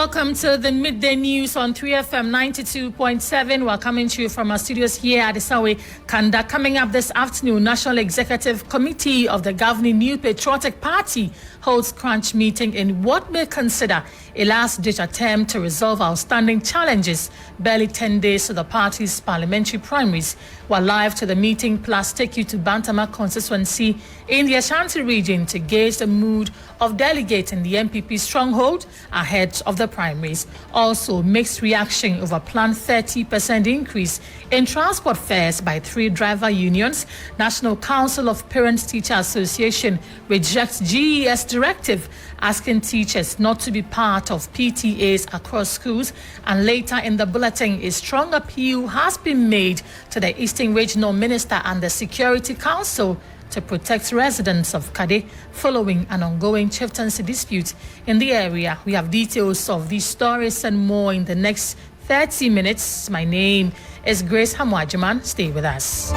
Welcome to the midday news on 3FM 92.7. We're coming to you from our studios here at Isawe Kanda. Coming up this afternoon, National Executive Committee of the governing New Patriotic Party holds crunch meeting in what may consider a last-ditch attempt to resolve outstanding challenges. Barely 10 days to the party's parliamentary primaries. We're live to the meeting, plus take you to Bantama constituency in the Ashanti region to gauge the mood of delegates in the MPP stronghold ahead of the primaries. Also, mixed reaction over planned 30% increase in transport fares by 3 driver unions. National Council of Parents-Teacher Association rejects GES directive asking teachers not to be part of PTAs across schools. And later in the bulletin, a strong appeal has been made to the Eastern Regional Minister and the Security Council to protect residents of Kade following an ongoing chieftaincy dispute in the area. We have details of these stories and more in the next 30 minutes. My name is Grace Hammoah Agyemang. Stay with us.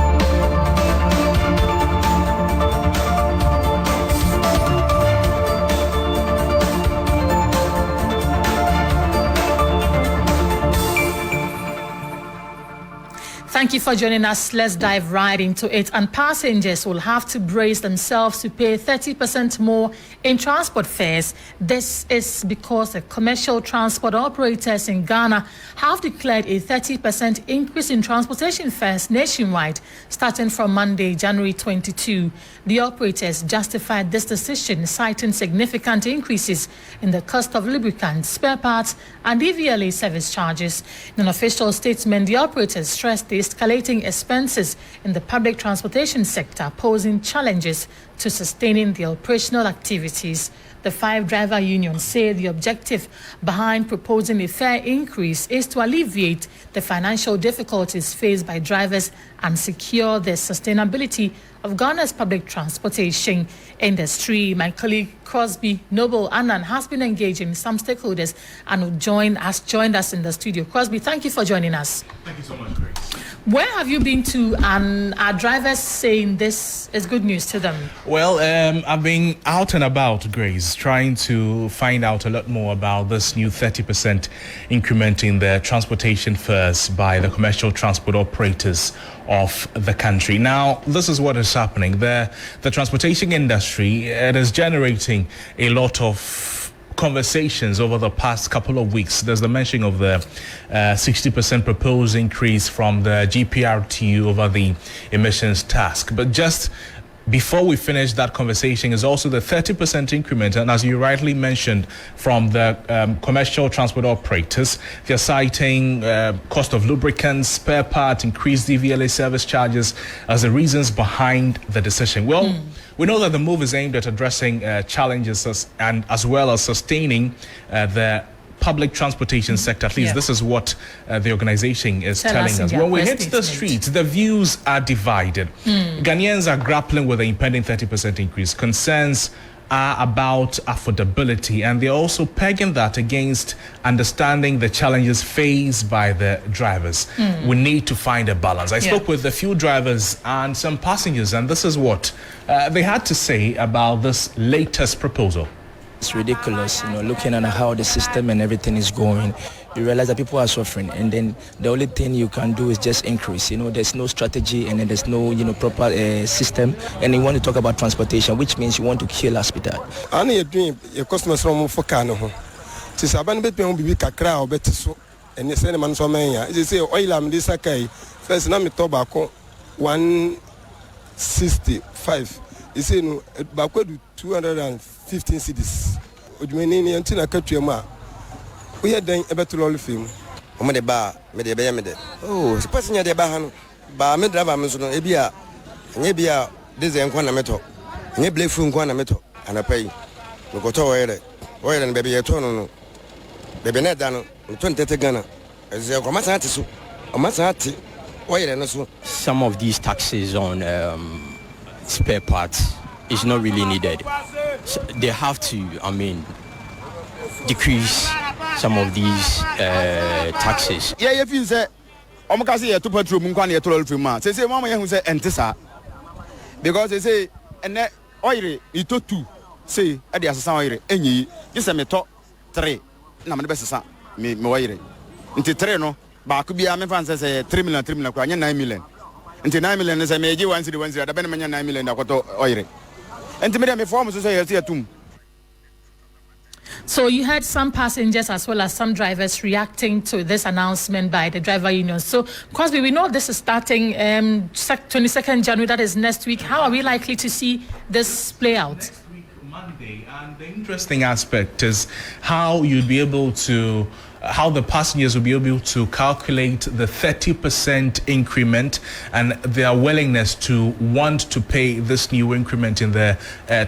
Thank you for joining us. Let's dive right into it. And passengers will have to brace themselves to pay 30% more in transport fares. This is because the commercial transport operators in Ghana have declared a 30% increase in transportation fares nationwide, starting from Monday, January 22. The operators justified this decision, citing significant increases in the cost of lubricants, spare parts, and EVLA service charges. In an official statement, the operators stressed the escalating expenses in the public transportation sector, posing challenges to sustaining the operational activities. The 5 driver unions say the objective behind proposing a fare increase is to alleviate the financial difficulties faced by drivers and secure the sustainability of Ghana's public transportation industry. My colleague Crosby Noble Annan has been engaging some stakeholders and has joined us in the studio. Crosby, thank you for joining us. Thank you so much, Grace. Where have you been to, and are drivers saying this is good news to them? Well, I've been out and about, Grace, trying to find out a lot more about this new 30% increment in the transportation fares by the commercial transport operators of the country. Now, this is what is happening. The transportation industry, it is generating a lot of conversations over the past couple of weeks. There's the mention of the 60% proposed increase from the GPRTU over the emissions task. But just before we finish that conversation is also the 30% increment, and as you rightly mentioned, from the commercial transport operators. They're citing cost of lubricants, spare parts, increased DVLA service charges as the reasons behind the decision. Well, we know that the move is aimed at addressing challenges as well as sustaining the public transportation sector. At least this is what the organization is telling us. When we hit the streets, the views are divided. Ghanaians are grappling with the impending 30% increase. Concerns are about affordability, and they're also pegging that against understanding the challenges faced by the drivers. We need to find a balance. I spoke with a few drivers and some passengers, and this is what they had to say about this latest proposal. It's ridiculous, looking at how the system and everything is going. You realize that people are suffering, and then the only thing you can do is just increase. There's no strategy, and then there's no, proper system. And you want to talk about transportation, which means you want to kill hospital. I know you're doing your customers from Fokano. Since I've been be kakra or better so, and you send a man so many. You say oil am this akai. First, now me tobacco 165. You say no, backward 215 cities. Ujumeni until I cut your ma. We had done a better all film. Omo de ba me de be me de. Oh, the person ya de ba hanu. Ba me driver me so no ebia. Nye bia this enko na meto. Nye blefu enko na meto. Anapai. Me go to where. Where na baby eto no no. Baby na da no. 20 Ghana. Eze ko ma san so. O ma san ati. Where na so. Some of these taxes on spare parts is not really needed. So they have to, decrease some of these taxes. Yeah, if you say, I'm going to say, to put room in one year to all from man. Say, Mama, who say, Antissa. Because they say, and that oil, you took 2. Say, at the assassin, any, this is a top 3. na me best sa me wire nti 3 no ba ko bia me fan say 3 million kwa nya 9 million nti 9 million say me gi 1 cedi da be me nya 9 million da koto wire nti me dem me form so say yatum. So you had some passengers as well as some drivers reacting to this announcement by the driver union. So, Crosby, we know this is starting 22nd January, that is next week. How are we likely to see this play out? Next week, Monday. And the interesting aspect is how you'd be able to how the passengers will be able to calculate the 30% increment and their willingness to want to pay this new increment in their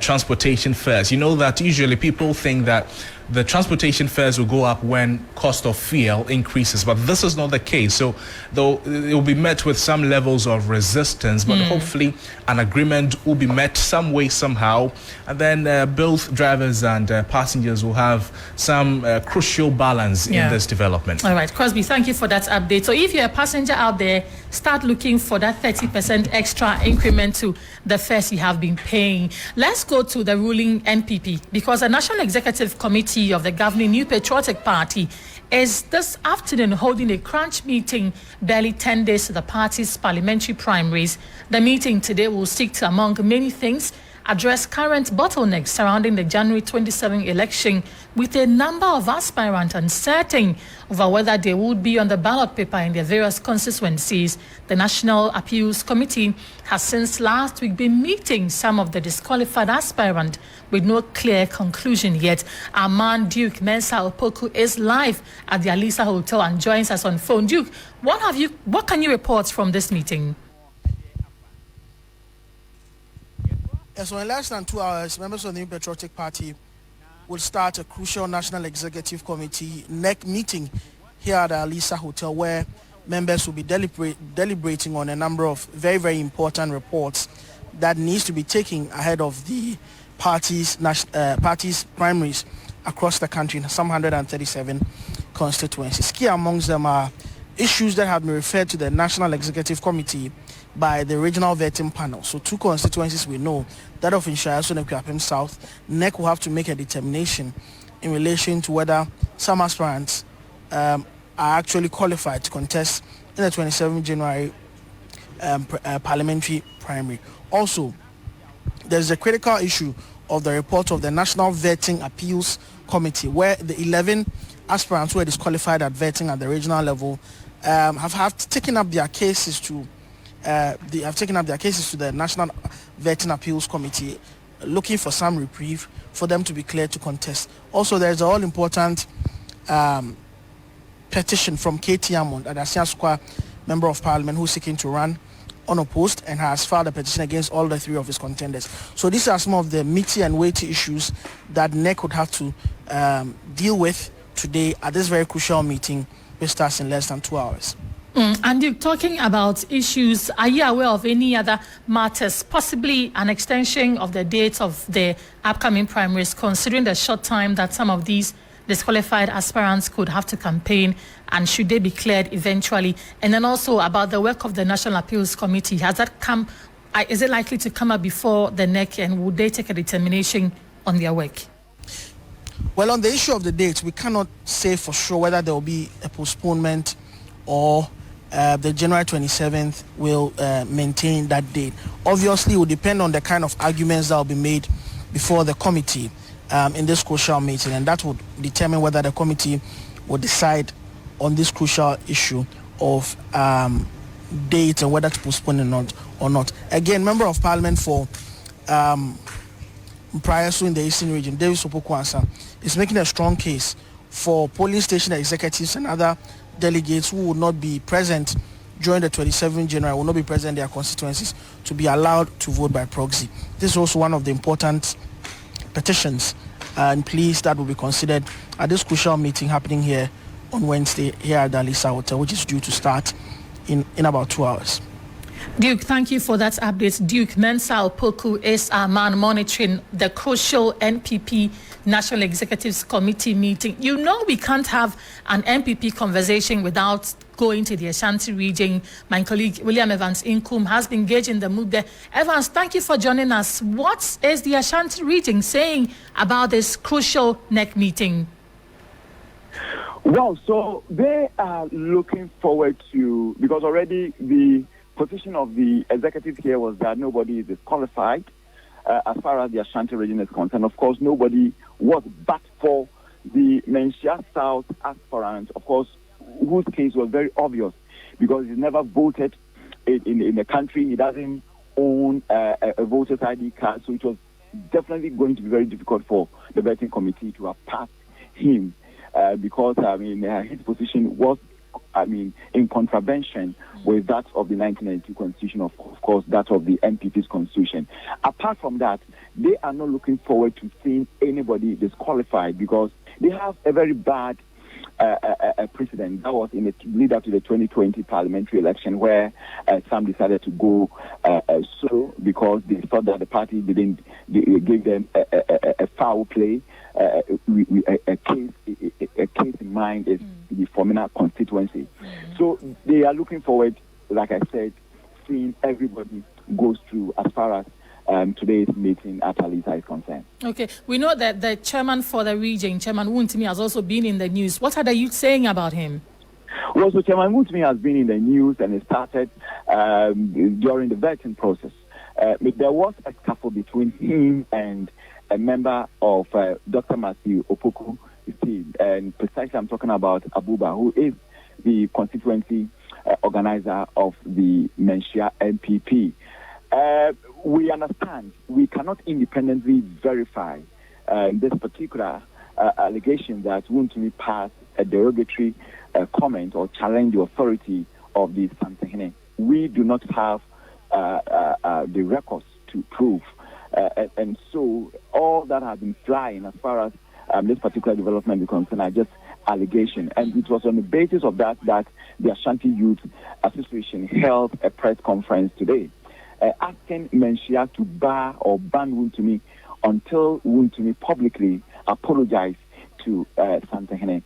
transportation fares. You know that usually people think that the transportation fares will go up when cost of fuel increases, but this is not the case. So though it will be met with some levels of resistance, but hopefully an agreement will be met some way, somehow, and then both drivers and passengers will have some crucial balance in this development. All right, Crosby, thank you for that update. So if you're a passenger out there, start looking for that 30% extra increment to the fares you have been paying. Let's go to the ruling NPP, because the National Executive Committee of the governing New Patriotic Party is this afternoon holding a crunch meeting barely 10 days to the party's parliamentary primaries. The meeting today will seek to, among many things, address current bottlenecks surrounding the January 27 election, with a number of aspirants uncertain over whether they would be on the ballot paper in their various constituencies. The National Appeals Committee has since last week been meeting some of the disqualified aspirants with no clear conclusion yet. Our man Duke Mensah Opoku is live at the Alisa Hotel and joins us on phone. Duke, what can you report from this meeting? So in less than 2 hours, members of the New Patriotic Party will start a crucial National Executive Committee NEC meeting here at the Alisa Hotel, where members will be deliberating on a number of very, very important reports that needs to be taken ahead of the party's primaries across the country in some 137 constituencies. Key amongst them are issues that have been referred to the National Executive Committee by the regional vetting panel. So 2 constituencies we know, that of Nhyira and Akuapem South. NEC will have to make a determination in relation to whether some aspirants are actually qualified to contest in the 27th January parliamentary primary. Also, there's a critical issue of the report of the National Vetting Appeals Committee, where the 11 aspirants who were disqualified at vetting at the regional level have taken up their cases to the National Vetting Appeals Committee, looking for some reprieve for them to be cleared to contest. Also, there's an all-important petition from Katie Amond, an Asiasqua member of parliament who's seeking to run unopposed and has filed a petition against all the 3 of his contenders. So these are some of the meaty and weighty issues that NEC would have to deal with today at this very crucial meeting, which starts in less than 2 hours. And you're talking about issues. Are you aware of any other matters, possibly an extension of the dates of the upcoming primaries, considering the short time that some of these disqualified aspirants could have to campaign, and should they be cleared eventually? And then also about the work of the National Appeals Committee. Has that come? Is it likely to come up before the NEC, and would they take a determination on their work? Well, on the issue of the dates, we cannot say for sure whether there will be a postponement or the January 27th will maintain that date. Obviously, it will depend on the kind of arguments that will be made before the committee in this crucial meeting, and that would determine whether the committee will decide on this crucial issue of date and whether to postpone it or not. Again, Member of Parliament for Prayasu in the Eastern Region, David Sopokwansa, is making a strong case for polling station executives and other delegates who will not be present during the 27th January, will not be present in their constituencies, to be allowed to vote by proxy. This is also one of the important petitions and pleas that will be considered at this crucial meeting happening here on Wednesday here at the Alisa Hotel, which is due to start in about 2 hours. Duke, thank you for that update. Duke Mensah Opoku is our man monitoring the crucial NPP National Executives Committee meeting. You know we can't have an NPP conversation without going to the Ashanti region. My colleague William Evans Inkum has been engaged in the mood there. Evans, thank you for joining us. What is the Ashanti region saying about this crucial NEC meeting? Well, so they are looking forward to, because already the position of the executive here was that nobody is disqualified as far as the Ashanti region is concerned. Of course, nobody was, but for the Menchia South aspirant, of course, whose case was very obvious because he's never voted in the country. He doesn't own a voter's ID card, so it was definitely going to be very difficult for the vetting committee to have passed him because, his position was, in contravention with that of the 1992 constitution, of course, that of the NPP's constitution. Apart from that, they are not looking forward to seeing anybody disqualified because they have a very bad precedent. That was in the lead up to the 2020 parliamentary election where some decided to go so because they thought that the party didn't give them a foul play. A case in mind is the Formina constituency. So they are looking forward, like I said, seeing everybody goes through as far as today's meeting at Alisa is concerned. Okay, we know that the chairman for the region, Chairman Wuntimi, has also been in the news. What are the youth saying about him? Well, so Chairman Wuntimi has been in the news and it started during the vetting process. There was a scuffle between him and a member of Dr. Matthew Opoku's team, and precisely I'm talking about Abuba, who is the constituency organizer of the Menchia NPP. We understand we cannot independently verify this particular allegation that Wuntimi passed a derogatory comment or challenge the authority of the Santehene. We do not have the records to prove. And so all that has been flying as far as this particular development is concerned are just allegations. And it was on the basis of that the Ashanti Youth Association held a press conference today asking Menchia to bar or ban Wuntimi until Wuntimi publicly apologized to Santehene.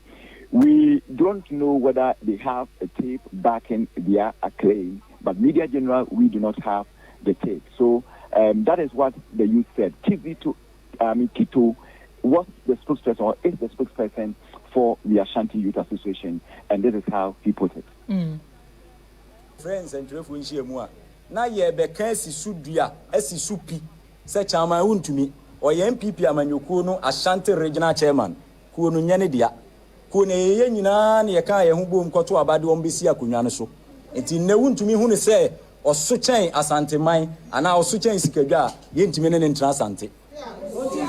We don't know whether they have a tape backing their claim, but Media General, we do not have the tape. So that is what the youth said. Kito was the spokesperson or is the spokesperson for the Ashanti Youth Association, and this is how he put it. Friends and Trefunshia, na ye beka esisu dua esisu pi se Chairman Wuntimi or MPP amanyoko no Ashanti regional chairman ku no nyane dia ku ne ye nyina na ye ka ye ho bom kwoto abade won besi akonwa no so enti ne Wuntimi hu ne se oso chen Asante man ana oso chen sikadwa ye ntimi ne ntra Asante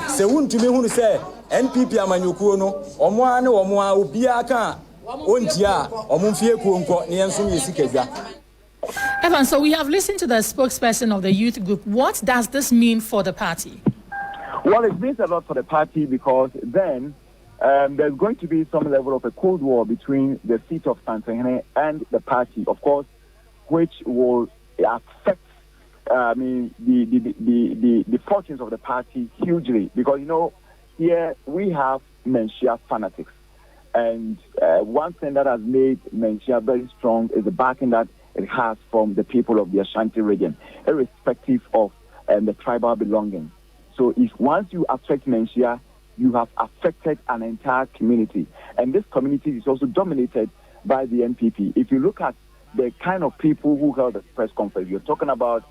se Wuntimi hu ne se NPP amanyoko no omo ane omo a obi aka ontia omo mfie ku nko ne enso ye sikadwa. Evan, so we have listened to the spokesperson of the youth group. What does this mean for the party? Well, it means a lot for the party because then there's going to be some level of a cold war between the seat of Santehene and the party, of course, which will affect the fortunes of the party hugely. Because, here we have Menchia fanatics. And one thing that has made Menchia very strong is the backing that it has from the people of the Ashanti region, irrespective of the tribal belonging. So if once you affect Menchia, you have affected an entire community. And this community is also dominated by the NPP. If you look at the kind of people who held the press conference, you're talking about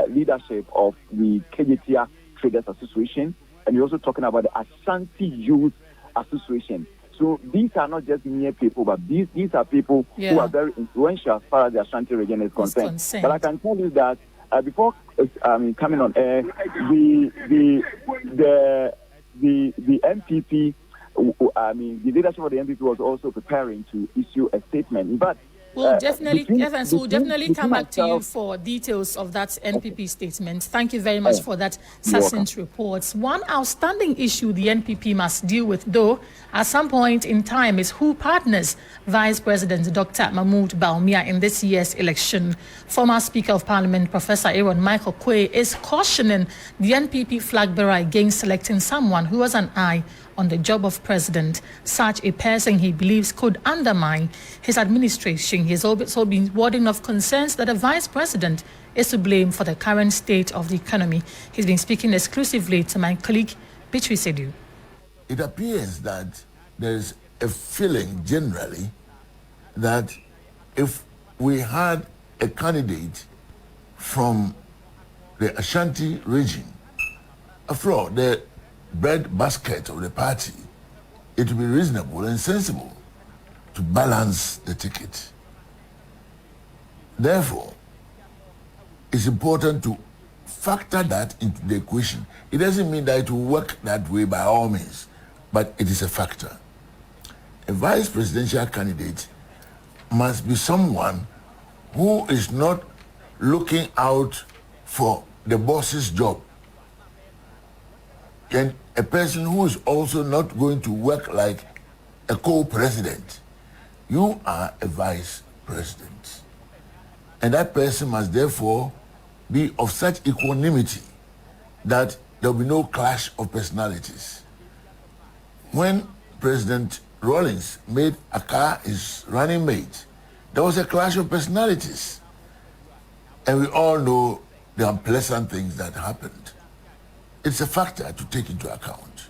leadership of the KJTIA Traders Association, and you're also talking about the Ashanti Youth Association. So these are not just mere people, but these are people who are very influential as far as the Ashanti region is concerned. But I can tell you that before coming on air, the MPP, the leadership of the MPP was also preparing to issue a statement. But we'll definitely come back to you for details of that NPP statement. Thank you very much for that succinct report. One outstanding issue the NPP must deal with, though, at some point in time, is who partners Vice President Dr. Mahmoud Bawumia in this year's election. Former Speaker of Parliament, Professor Aaron Michael Quay, is cautioning the NPP flag bearer against selecting someone who has an eye on the job of president. Such a person, he believes, could undermine his administration. He has also been warding off concerns that the vice president is to blame for the current state of the economy. He's been speaking exclusively to my colleague, Beatrice Edu. It appears that there is a feeling generally that if we had a candidate from the Ashanti region, after all, the bread basket of the party, it would be reasonable and sensible to balance the ticket. Therefore, it's important to factor that into the equation. It doesn't mean that it will work that way by all means, but it is a factor. A vice presidential candidate must be someone who is not looking out for the boss's job, and a person who is also not going to work like a co-president. You are a vice president, and that person must therefore be of such equanimity that there will be no clash of personalities. When President Rawlings made Akar his running mate, there was a clash of personalities, and we all know the unpleasant things that happened. It's a factor to take into account.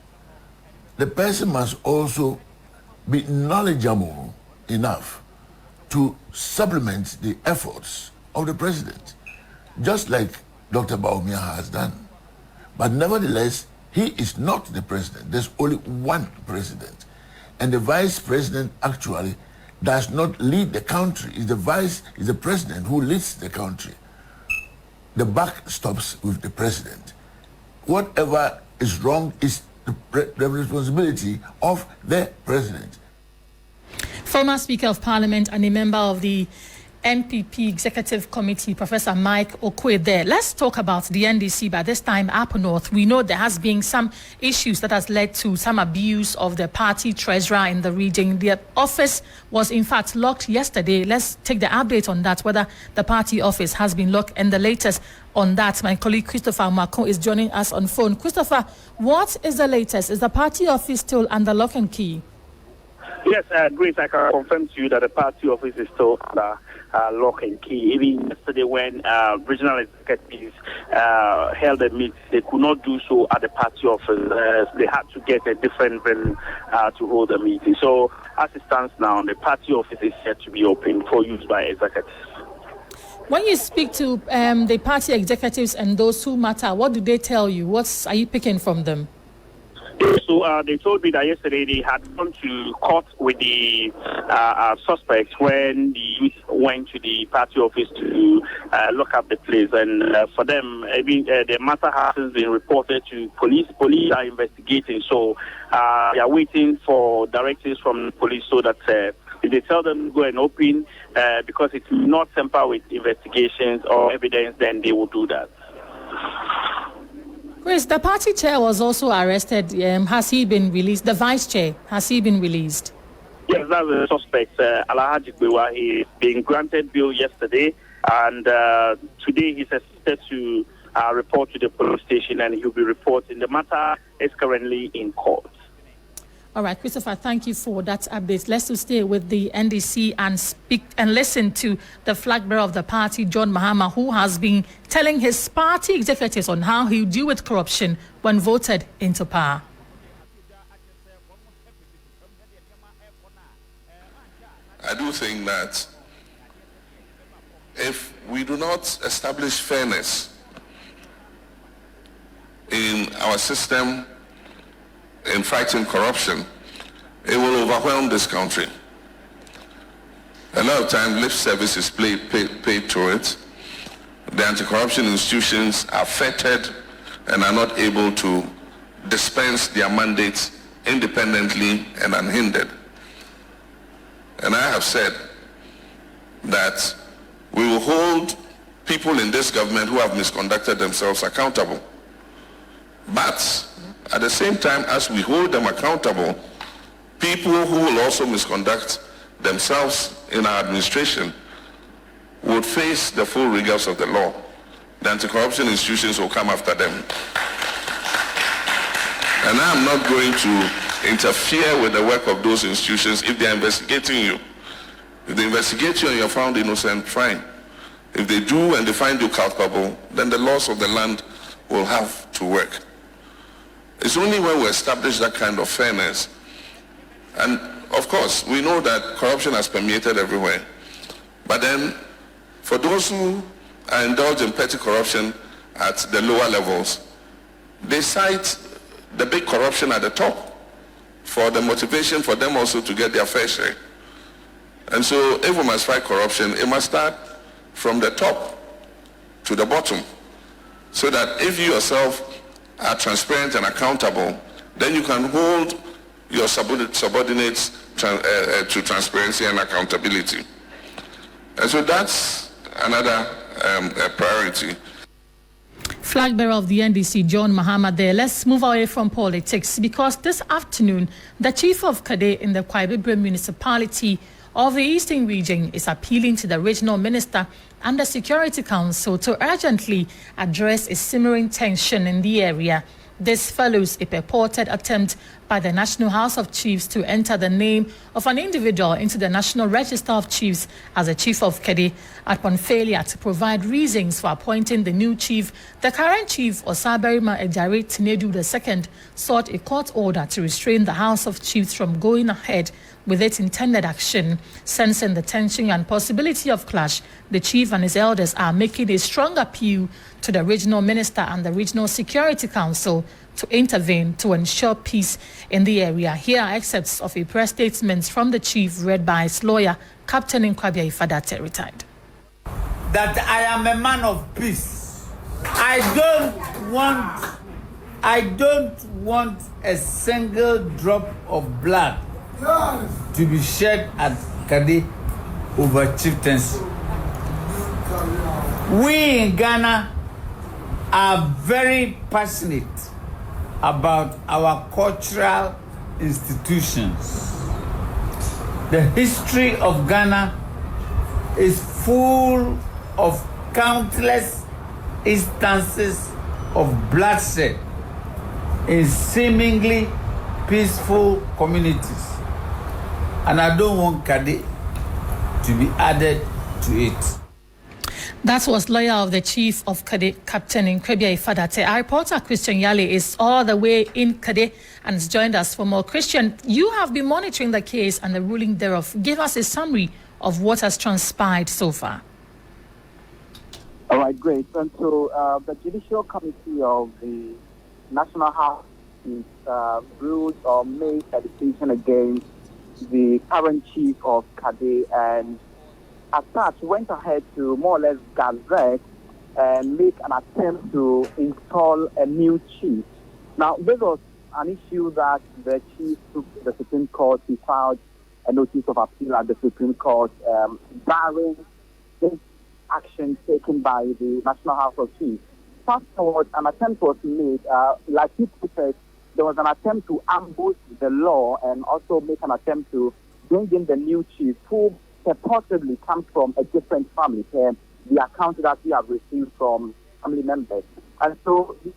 The person must also be knowledgeable enough to supplement the efforts of the president, just like Dr. Bawumia has done. But nevertheless, he is not the president. There's only one president. And the vice president actually does not lead the country. It's the president who leads the country. The buck stops with the president. Whatever is wrong is the responsibility of the president. Former Speaker of Parliament and a member of the NPP Executive Committee, Professor Mike Okwe there. Let's talk about the NDC. By this time, up north, we know there has been some issues that has led to some abuse of the party treasurer in the region. The office was in fact locked yesterday. Let's take the update on that, whether the party office has been locked, and the latest on that. My colleague Christopher Mako is joining us on phone. Christopher, what is the latest? Is the party office still under lock and key? Yes, Grace, I can confirm to you that the party office is still under lock and key. Even yesterday when regional executives held a meeting, they could not do so at the party office. They had to get a different venue to hold a meeting. So as it stands now, the party office is set to be open for use by executives. When you speak to the party executives and those who matter, what do they tell you? What are you picking from them? So they told me that yesterday they had gone to court with the suspects when the youth went to the party office to lock up the place. And for them, the matter hasn't been reported to police. Police are investigating. So they are waiting for directives from the police so that if they tell them to go and open, because it will not temper with investigations or evidence, then they will do that. Grace, the party chair was also arrested. Has he been released? The vice chair, has he been released? Yes, that's the suspect, Alhaji Gbewa. He's been granted bail yesterday, and today he's expected to report to the police station, and he'll be reporting. The matter is currently in court. All right, Christopher, thank you for that update. Let's still stay with the NDC and speak and listen to the flag bearer of the party, John Mahama, who has been telling his party executives on how he'll deal with corruption when voted into power. I do think that if we do not establish fairness in our system in fighting corruption, it will overwhelm this country. A lot of time lip service is paid to it. The anti-corruption institutions are fettered and are not able to dispense their mandates independently and unhindered. And I have said that we will hold people in this government who have misconducted themselves accountable. But at the same time as we hold them accountable, people who will also misconduct themselves in our administration would face the full rigors of the law. The anti-corruption institutions will come after them. And I'm not going to interfere with the work of those institutions if they're investigating you. If they investigate you and you're found innocent, fine. If they do and they find you culpable, then the laws of the land will have to work. It's only when we establish that kind of fairness. And of course, we know that corruption has permeated everywhere. But then, for those who are indulged in petty corruption at the lower levels, they cite the big corruption at the top for the motivation for them also to get their fair share. And so if we must fight corruption, it must start from the top to the bottom, so that if you yourself are transparent and accountable, then you can hold your subordinates to transparency and accountability. And so that's another priority. Flag bearer of the NDC, John Mahama there. Let's move away from politics, because this afternoon, the chief of Kade in the Kwaibebre municipality of the Eastern region is appealing to the regional minister and the Security Council to urgently address a simmering tension in the area. This follows a purported attempt by the National House of Chiefs to enter the name of an individual into the National Register of Chiefs as a chief of Kade. Upon failure to provide reasons for appointing the new chief, the current chief, Osaberima Ejare Tinedu II, sought a court order to restrain the House of Chiefs from going ahead with its intended action. Sensing the tension and possibility of clash, the chief and his elders are making a strong appeal to the regional minister and the Regional Security Council to intervene to ensure peace in the area. Here are excerpts of a press statement from the chief read by his lawyer, Captain Nkwabia Ifadate, retired. That I am a man of peace. I don't want a single drop of blood to be shed at Kade over chieftaincy. We in Ghana are very passionate about our cultural institutions. The history of Ghana is full of countless instances of bloodshed in seemingly peaceful communities. And I don't want Kade to be added to it. That was lawyer of the chief of Kade, Captain Nkwabia Ifadate. Our reporter, Christian Yale, is all the way in Kade and has joined us for more. Christian, you have been monitoring the case and the ruling thereof. Give us a summary of what has transpired so far. All right, great. And so the Judicial Committee of the National House ruled or made a decision against the current chief of Kade, and as such went ahead to more or less gazette and make an attempt to install a new chief. Now, this was an issue that the chief took to the Supreme Court. He filed a notice of appeal at the Supreme Court, barring this action taken by the National House of Chiefs. Fast forward, an attempt was made, like people said, there was an attempt to ambush the law and also make an attempt to bring in the new chief, who possibly comes from a different family, the account that we have received from family members. And so he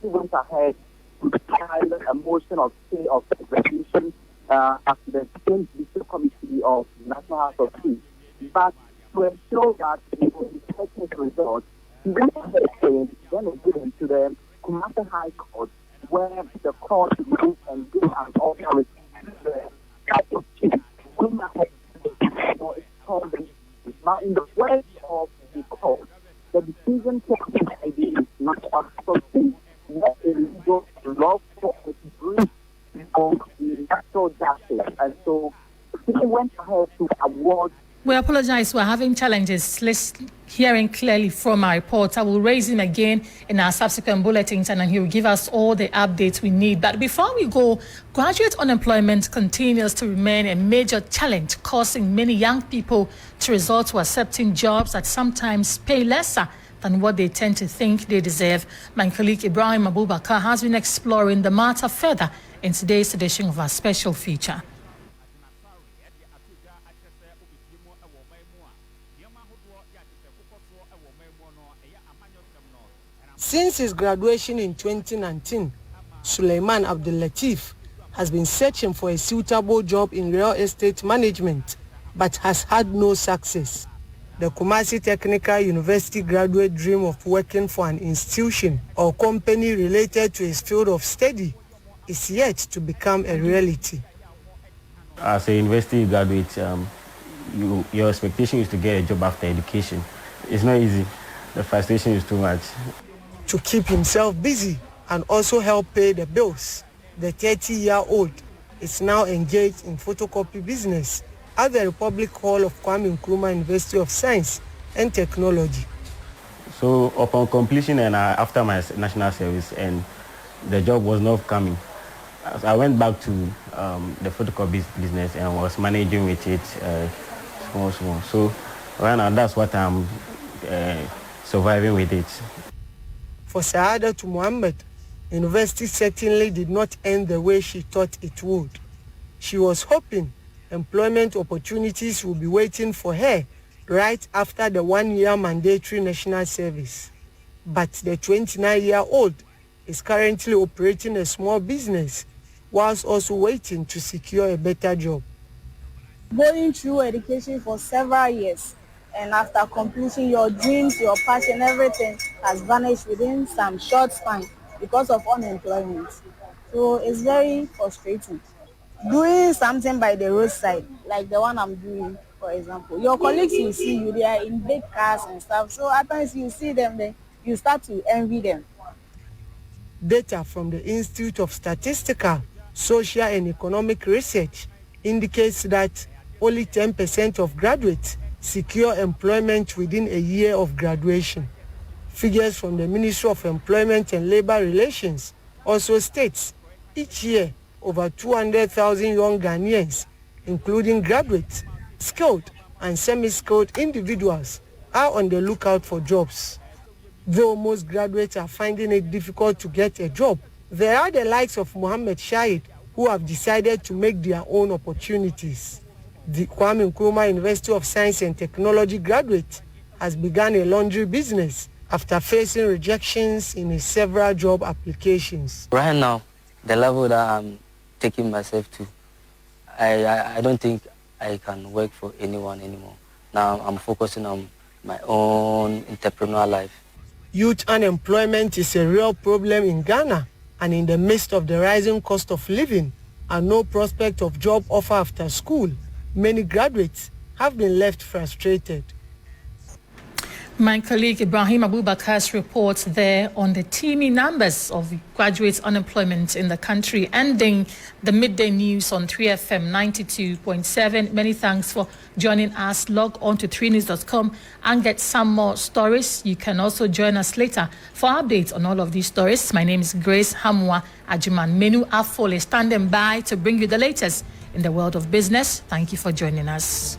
went ahead to file a motion of stay of execution at the same Judicial Committee of the National House of Chiefs. But to ensure that it will be technical results, he went ahead and then given to the Kumasi High Court, where the court ruled and gave an order to the chief. Now, in the words of the court, the decision taken by the National Authority was a legal lawful breach of the natural justice, and so he went ahead to award. We apologize. We're having challenges hearing clearly from our reporter. We'll raise him again in our subsequent bulletins, and he will give us all the updates we need. But before we go, graduate unemployment continues to remain a major challenge, causing many young people to resort to accepting jobs that sometimes pay lesser than what they tend to think they deserve. My colleague Ibrahim Abubakar has been exploring the matter further in today's edition of our special feature. Since his graduation in 2019, Suleiman Abdul Latif has been searching for a suitable job in real estate management, but has had no success. The Kumasi Technical University graduate dream of working for an institution or company related to his field of study is yet to become a reality. as a university graduate, your expectation is to get a job after education. It's not easy. The frustration is too much. To keep himself busy and also help pay the bills, the 30-year-old is now engaged in photocopy business at the Republic Hall of Kwame Nkrumah University of Science and Technology. So upon completion and after my national service, and the job was not coming, I went back to the photocopy business and was managing with it small. So right now, that's what I'm surviving with it. For Saadatu Muhammad, university certainly did not end the way she thought it would. She was hoping employment opportunities would be waiting for her right after the 1-year mandatory national service. But the 29-year-old is currently operating a small business whilst also waiting to secure a better job. Going through education for several years, and after completing your dreams, your passion, everything has vanished within some short span because of unemployment. So it's very frustrating. Doing something by the roadside, like the one I'm doing, for example, your colleagues will see you, they are in big cars and stuff. So at times you see them, then you start to envy them. Data from the Institute of Statistical, Social and Economic Research indicates that only 10% of graduates secure employment within a year of graduation. Figures from the Ministry of Employment and Labor Relations also states each year over 200,000 young Ghanaians, including graduates, skilled and semi-skilled individuals, are on the lookout for jobs. Though most graduates are finding it difficult to get a job, there are the likes of Mohammed Shahid who have decided to make their own opportunities. The Kwame Nkrumah University of Science and Technology graduate has begun a laundry business after facing rejections in his several job applications. Right now, the level that I'm taking myself to, I don't think I can work for anyone anymore. Now I'm focusing on my own entrepreneurial life. Youth unemployment is a real problem in Ghana, and in the midst of the rising cost of living and no prospect of job offer after school, many graduates have been left frustrated. My colleague Ibrahim Abubakar's report there on the teeming numbers of graduate unemployment in the country, ending the midday news on 3FM 92.7. Many thanks for joining us. Log on to 3news.com and get some more stories. You can also join us later for updates on all of these stories. My name is Grace Hammoah Agyemang. Menu Afol is standing by to bring you the latest in the world of business. Thank you for joining us.